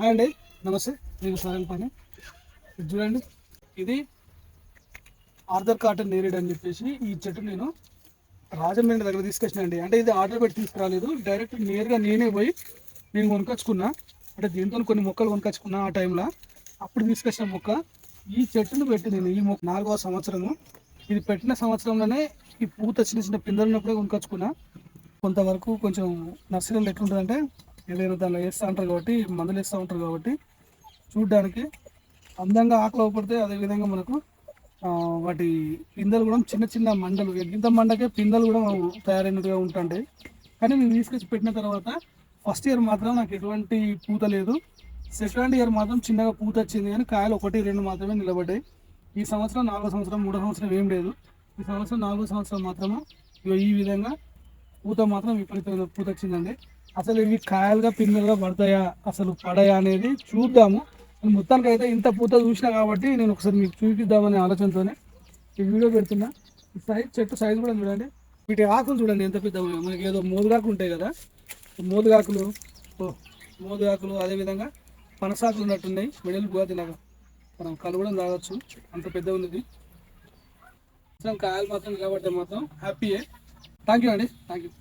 Hi అండి, నమస్తే. నేను సాయం పని చూడండి. ఇది ఆర్థర్ కాటన్ నేరేడ్ అని చెప్పేసి ఈ చెట్టు నేను రాజమండ్రి దగ్గర తీసుకొచ్చినండి. అంటే ఇది ఆర్డర్ పెట్టి తీసుకురాలేదు, డైరెక్ట్ నేరుగా నేనే పోయి నేను కొనుకొచ్చుకున్నా. అంటే దీంతో కొన్ని మొక్కలు కొనుకొచ్చుకున్నా ఆ టైంలో. అప్పుడు తీసుకొచ్చిన మొక్క ఈ చెట్టును పెట్టి నేను ఈ మొక్క 4వ సంవత్సరము. ఇది పెట్టిన సంవత్సరంలోనే ఈ పూత చిన్న చిన్న పిందెలు ఉన్నప్పుడే కొనుకొచ్చుకున్నా. కొంతవరకు కొంచెం నర్సరీలో ఎట్లుంటుందంటే ఏదైనా దానిలో వేస్తూ ఉంటారు కాబట్టి, మందులు వేస్తూ ఉంటారు కాబట్టి చూడ్డానికి అందంగా ఆకులు పడితే, అదేవిధంగా మనకు వాటి పిందెలు కూడా చిన్న చిన్న మండలు, ఎంత మండకే పిందెలు కూడా తయారైనట్టుగా ఉంటుంటాయి. కానీ మేము తీసుకొచ్చి పెట్టిన తర్వాత ఫస్ట్ ఇయర్ మాత్రం నాకు ఎటువంటి పూత లేదు. సెకండ్ ఇయర్ మాత్రం చిన్నగా పూత వచ్చింది, కానీ కాయలు 1-2 మాత్రమే నిలబడ్డాయి. ఈ సంవత్సరం 4వ సంవత్సరం, 3వ సంవత్సరం ఏం లేదు. ఈ సంవత్సరం 4వ సంవత్సరం మాత్రము ఈ విధంగా పూత మాత్రం విపరీతమైన పూత వచ్చిందండి. అసలు ఇవి కాయలుగా పిందెలుగా పడతాయా, అసలు పడయా అనేది చూద్దాము. మొత్తానికి అయితే ఇంత పూత చూసినా కాబట్టి నేను ఒకసారి మీకు చూపిద్దామనే ఆలోచనతోనే ఈ వీడియో పెడుతున్నా. చెట్టు సైజు కూడా చూడండి. వీటి ఆకులు చూడండి ఎంత పెద్ద. మనకి ఏదో మోదుగాకులు ఉంటాయి కదా, మోదుగాకులు మోదుగాకులు అదేవిధంగా పనసాకులు ఉన్నట్టున్నాయి. మెడలు గువాతిలాగా మనం కళ్ళు కూడా తాగొచ్చు, అంత పెద్ద ఉన్నది. కాయలు మాత్రం నిలబడితే మాత్రం హ్యాపీయే. థ్యాంక్ యూ అండి, థ్యాంక్ యూ.